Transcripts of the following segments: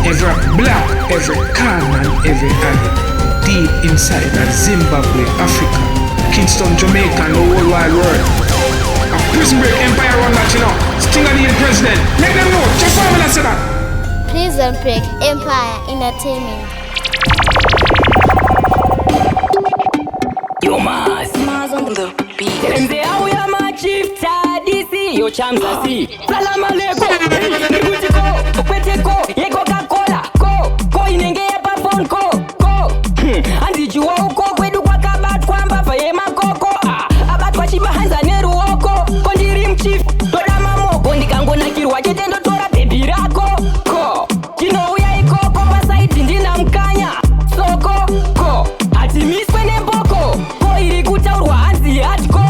every block, every corner and every alley. Deep inside of Zimbabwe, Africa, Kingston, Jamaica and the whole wide world. A prison break empire run that, you know. Sting of the president. Make them know. Just for me, say that. Prison break empire entertainment. Yo Maz on the beat. Mzee au ya machifta DC yo chamsasi. Salamu alaikum. Nikutiko, ukweteko, ye Coca-Cola. Ko inenge ya papon ko. Andijua uko kwedu kwa kabat kwa mbafa ye makoko. Abat kwa chiba hanza neru oko. Kondiri mchif, toda mamoko. Ndikango na kirwa jetendo tora baby rako. Kino uya iko kwa saiti ndina mkanya. Soko, ati miswe nemboko. Irikuta urwanzi atiko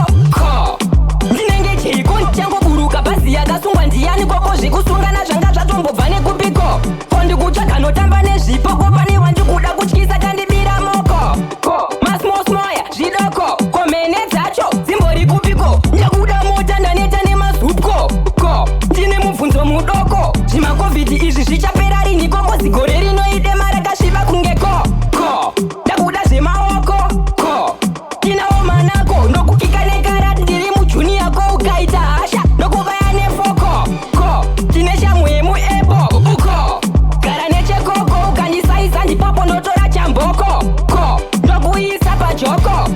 ndinenge chiriko chango buruka basi yakasungwa ndiyani koko zvikusungana zvanga zvatombobva nekupiko kondikutsvaga notamba nezvipoko pane wandikuda kutyisa kandibira moko masmosmoya zvidoko komene dzacho dzimbori kupiko ndakuda mota ndaneta nemazupko ndine mubvunzo mudoko zvimakovhidhi izvi zvichapera rini koko zigore rinoidema rakasviba kungeko ndakuda zvemaoko tinawo manako ndokukika nekarati ndiri mujuniya ko ukaita hasha ndokuvaya nefoko tine chamwemu epo gara nechekoko ukandisaisa ndipapo notora chamboko ndokuisa pajoko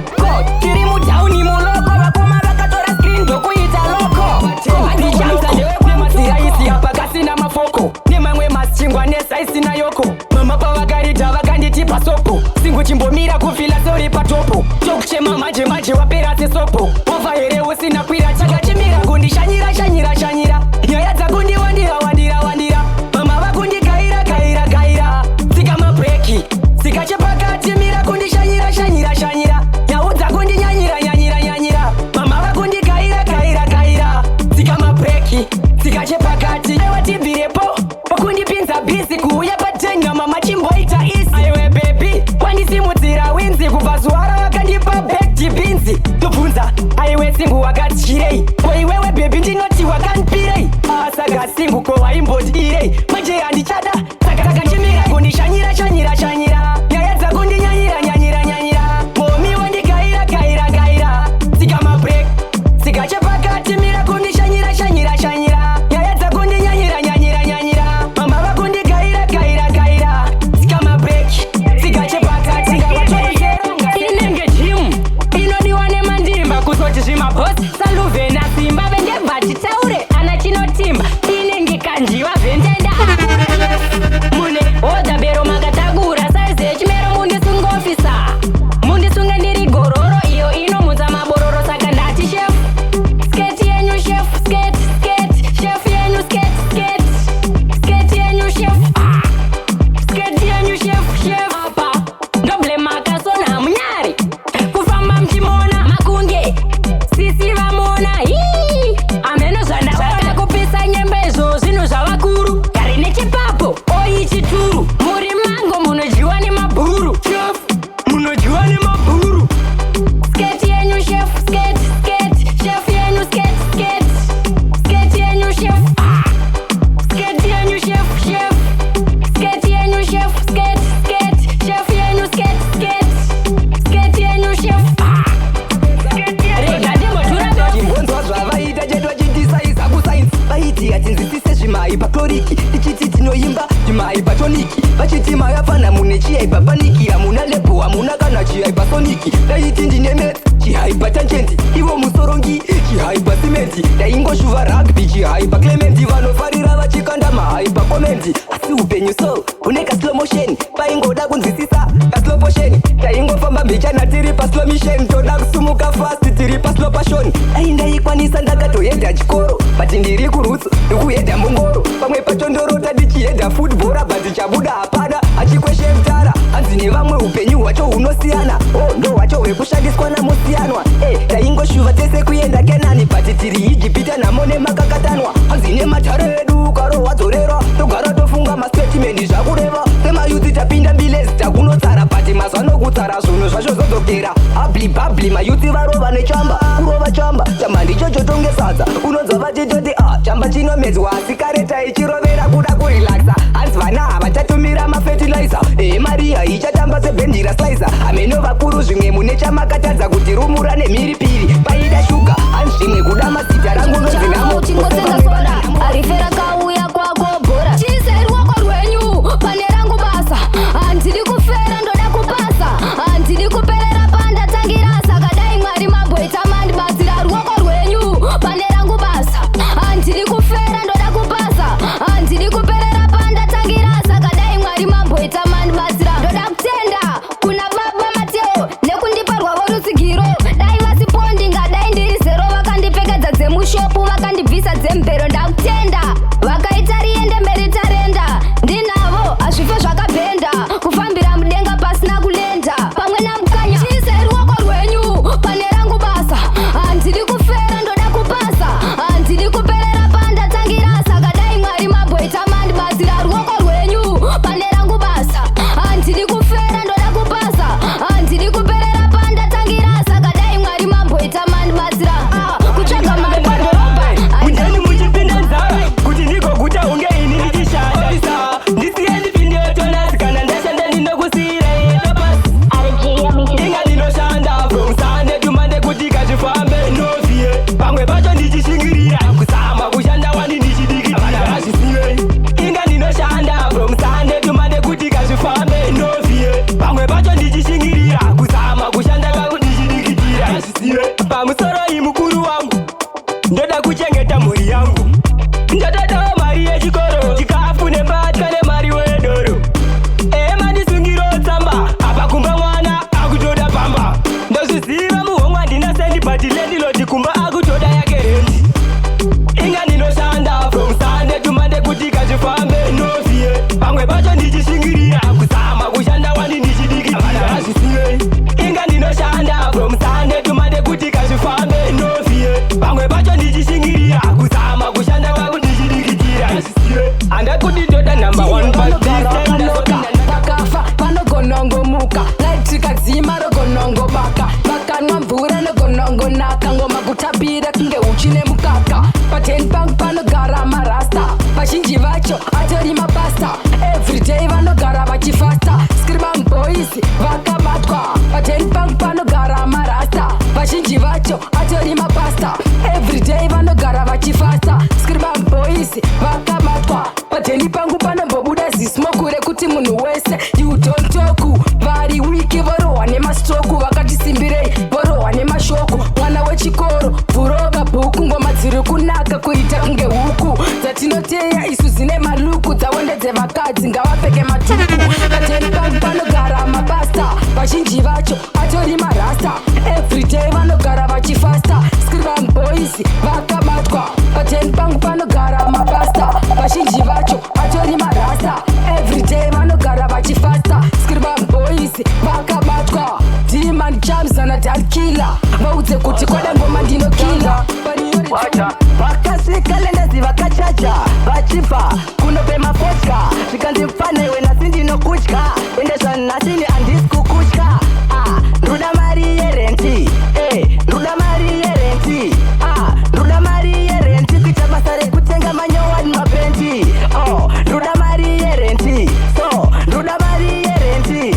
tiri mutauni muloko vakoma vakatora screen ndokuita loko andichamsa ndewekunemaziraisi apakasina mafoko nemamwe machingwa nesaisina yoko mama pavakarita vakanditipa sopo singuchimbomira kufila seuri patopo tokuchema manje wapera sesopo wava here usina kwira chakachimira kundishanyira nyaya dzakundiwandira mama vakundikaira tsika mabreki sikachepakati mira kundishanyira nyau dzakundinyanyira mama vakundikaira tsika mabreki sikachepakati aiwatibvirepo vakundipinza bhisi kuuya patenga mama chimboita isi aiwe bebi wandisimudzira winzi kubva zuva ravakandipa bekti binzi tobvunza aiwe singu wakatyirei ko iwewe bebi ndinoti wakanipirei saka singu ko waimbodirei manje handichada saka chimira kundishanyira nyaya dzakundinyanyira momi wandikaira tsika mabrek tsika chepakati mira kundishanyira nyaya dzakundinyanyira mama vakundikaira tsika mabrek tsika chepakati inenge jimu inodiwa nemandimba kuzoti zvimabhosi saluve nasimba vengebva titaure ana chinotimba inenge kanjiwa vhentenda mune odhabero makatagura saizi yechimero mundisungofisa mundisunge ndiri gororo iyo inomudza mabororo saka ndati shefu sketi yenyu shefu shefu yenyu sketi yenyu shefu sketi yenyu shefu apa ndoble makasona munyari kufamba mchimona makunge sisi vamona ameno zvandavaka kupisa nyembezo zvinhu zvavakuru gari nechipapo oichituru muri mango munodyiwa nemabhuru munodyiwa nemabhuru sketi yenyu shefu shefu yenyu sketi yenyu shefu sketi yenyu shefu sketi yenyu shefu shefu yenyu sketi yenyu shefu rega ndimbotura chimbonzwa zvavaita chetwa chidisaisa kusainzi vaiti hatinzwisise zvimaipa kloriki tichiti tinoimba zvimaipa toniki vachiti mayafana mune chiyaipa paniki hamuna lepo hamuna kana chiyaipa soniki daiti ndine mets chihaipa tangenti ivo musorongi chihaipa simenti daingoshuva rugby chihaipa clementi vanofarira vachikanda mahaipa komenti asi upenyu so une kaslow motion paingoda kunzwisisa kaslow potion taingofamba mbichana tiri paslow mission toda kusumuka fast tiri paslow passion aindaikwanisa ndakatohedha chikoro but ndiri kurutsu ndikuhedha mungoro pamwe patondorota ndichihedha footbora but chabuda hapana achikweshemtara hanzi nevamwe upenyu hwacho hunosiyana ndo hwacho hwekushandiswa namusiyanwa taingoshuva tese kuenda kenani but tiri ijipita namo nemakakatanwa hanzi nematare edu ukarohwa dzorerwa togara tofunga mastatemendi zvakureva semayuti tapinda mbilezi takunotsara but mazwa nokutsara zvunhu zvacho zvodzokera habli babli mayuti varova nechamba kurova chamba chamba ndicho chotonge sadza unonzwa vachitoti chamba chinomedzwa sikareta ichirovera kuda kurilaxa hanzi vana havachatumira mafertilizer mariya ichatamba sebhendira slicer ameno vakuru zvimwe mune chamakatadza kuti rumura nemhiripiri paida shuga hanzi zvimwe kuda mazita rangu nodzinamo arifera kauya kwako bhora chise ruoko rwenyu pane rangu basa handidi kufera ndoda kupasa handidi kuperera panda tangira saka dai mwari mamboita mandibatsira ruoko rwenyu pane rangu basa handidi kufera ndoda kupasa handidi kuperera panda tangira saka dai mwari mamboita mandibatsira ndoda kutenda kuna baba Mateo nekundipa rwavo rutsigiro dai vasipondi ngadai ndiri zero vakandipfekedza dzemushopu vakandibvisa dzemvero ndakutenda vakaita riende mberi tarenda ndinavo azvife zvakabhenda kufambira mudenga pasina kulenda pamwe namukanya chise ruoko rwenyu pane rangu basa handidi kufera ndoda kupasa handidi kuperera panda tangira saka dai mwari mamboita mandibatsira ruoko rwenyu pane rangu basa handidi kufera ndoda kupasa handidi kuperera panda tangira saka dai mwari mamboita mandibatsira kutsvaga mari padhorobha mundani muchipinda nzara kuti ndigoguta unge ini ndichishandisa ndisiye ndipindetonasi kana ndashanda ndinokusiyira yedo pasi inga ndinoshanda from Sunday to Monday kuti kazvifambe novhiye pamwe pacho ndichishingirira kuzama kushanda wani ndichidikidira azvisiye inga ndinoshanda from Sunday to Monday kuti kazvifambe novhiye pamwe pacho ndichishingirira kuzama kushanda kangu ndichidikidira azvisiye pamusoro imukuru wangu ndoda kuchengeta mhuri yangu ndotodawo mari yechikoro chikafu nembatya nemari wedoro mandisungiro tsamba apa kumba mwana akutoda pamba ndozviziva muhomwa ndina sendi bhatilendiloti kumba akutoda yake rendi inga ndinoshanda from Sunday to Monday kuti kazvifambe novhiye pamwe pacho ndichishingirira kuzama kushanda wani ndichidikidira azvisiye inga ndinoshanda from Sunday to Monday kuti kazvifambe novhiye pamwe pacho ndichishingirira kuzama kushanda kwangu ndichidikidira azvisiye handakuti ndoda number 1 vakafa vanogonongomuka laitikadzima rogonongobaka vakanwa mvura nogonongonaka ngoma kutapira kunge uchi nemukaka pateni pangu panogara marasta vazhinji vacho atori mapasta everyday vanogara vachifasta scribam boys vakabatwa pateni pangu panogara marasta vazhinji vacho atori mapasta everyday vanogara vachifasta scribam boys vakabatwa pateni pangu panombobuda zismokure kuti munhu wese yudontoku vari wiki vorohwa nemastroku vakatisimbirei vorohwa nemashoko mwana wechikoro bvuroga bhuku ngoma dziri kunaka kuita kunge huku dzatinoteya isu zine maluku dzawonde dzevakadzi ngavapfeke matuku pateni pangu panogara mabasta vazhinji vacho atori marasta everyday vanogara vachifasta scribam boys vakabatwa pateni pangu panogara mabasta vazhinji vacho atori marasta everyday vanogara vachifasta scribam boys vakabatwa diman chamsana dalkila vaudze kuti kwada ngoma ndinokila vakasvika lendezi vakachacha vachifa kunope mafotka zvikanzimfana iwe nasi ndinokutya ende zvanhasini handisi kukutya ndoda mari yerenti ndoda mari yerenti ndoda mari yerenti kuita basa rekutenga manyowani mapenti ndoda mari yerenti so ndoda mari yerenti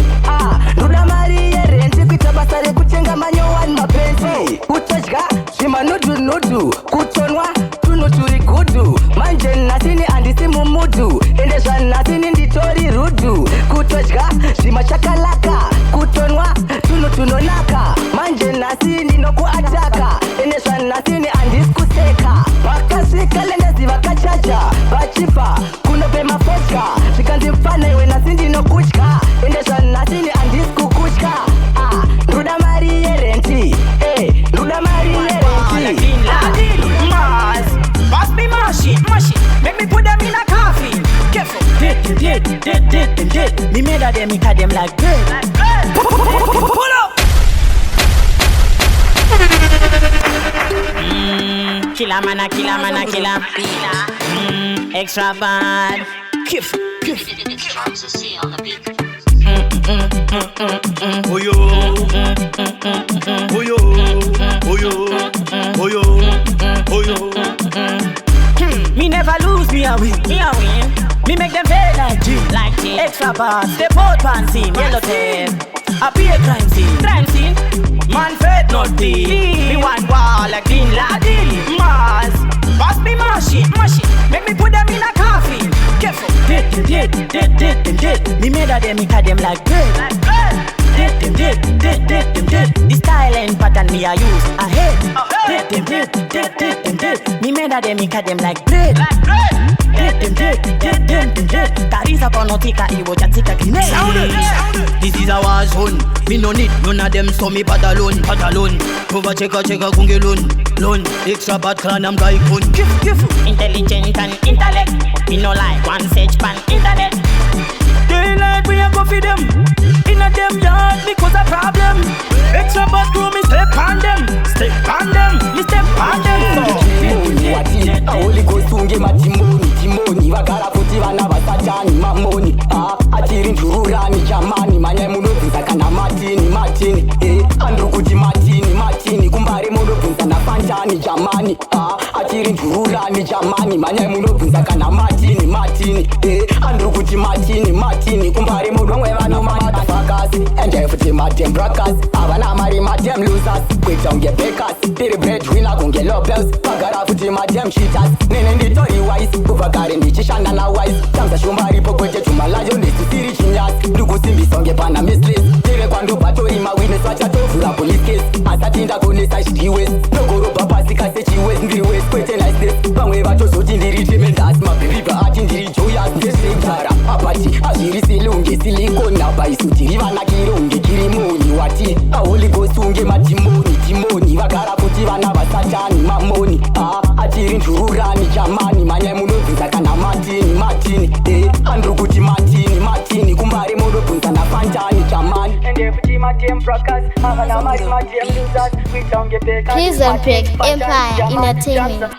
ndoda mari yerenti kuita basa rekutenga manyowani mapenti kutodya zvimanudhunudu kutonwa tunhu turi gudhu manje nhasini handisi mumudhu ende zvanhasini nditori rudhu kutodya zvimachakalaka kutonwa tunhu tunonaka manje nhasi ndinokuataka ende zvanhasini handisi kuseka vakasvika lendezi vakachacha vachifa kunope mafotka zvikanzimfana iwe nhasi ndinokutya ende zvanhasini handisi kukutya ndoda mari yerenti ndoda mari yerenti Pass me machine, make me put them in a coffin. Careful, did. Me made of them, me cut them like bird. Pull up. Killer man. Extra bad. Careful. Oh yo, oh yo, oh yo, oh yo, oh yo. Me never lose, me a win. Me make them feel like G. Extra bars, step out pan scene, yellow tape. I be a crime scene. Man fed not deep. Me one wall like Bin Laden. Mars, pass me mash it. Make me put them in a coffin. Careful, dead. Me made of them, me cut them like bread. Dead. The style and pattern me I use ahead. Dead. Me made of them, me cut them like bread. Dead. Carries upon no tika, iwo jatika grenade. This is a war zone. Me no need none of them, so me bad alone. Over checka kunge loan. Extra bad clan am guy kun. Give. Intelligent and intellect. Me no like one search pan internet. Daylight we a go for them. In a them yard because a problem. Extra bad crew me step on them. Me step on them. Holy Ghost unge matimoni vagara kuti vana vasatani mamoni achiri njururani jamani manyai munobvunza kana matini andiri kuti matini kumbari munobvunza nafantani jamani achiri njururani jamani manyai munobvunza kana matini andiri kuti matini kumbari munomwe vanomafakasi enjai futi matem brakas avana mari matem losers kuita unge bekas tiri breadwinner kunge lobels vagara futi matem cheaters nene nditori wise kuvagare ndichishanda na wise tamza shumbari pokwete tumalayo ndisisiri chinyasi ndikusimbisa unge pana mistress tiri kwandobatori mawitness vachatovhura police case asati ndakonesa chidiwes nogorobha pasi kasechiwes ndiri wes kwete niceness vamwe vatozoti ndiri tremendous mabhebibha ati ndiri joyous ndezvegara apati azviri silunge silikona baisu tiri vanakire unge kirimoni wati Holy Ghost unge matimoni vagara kuti vana vasatani mamoni atiri njururani jamani manyai munobvunza kana matini andiri kuti matini kumbari munobvunza nafantani jamani Prison Break Empire Entertainment.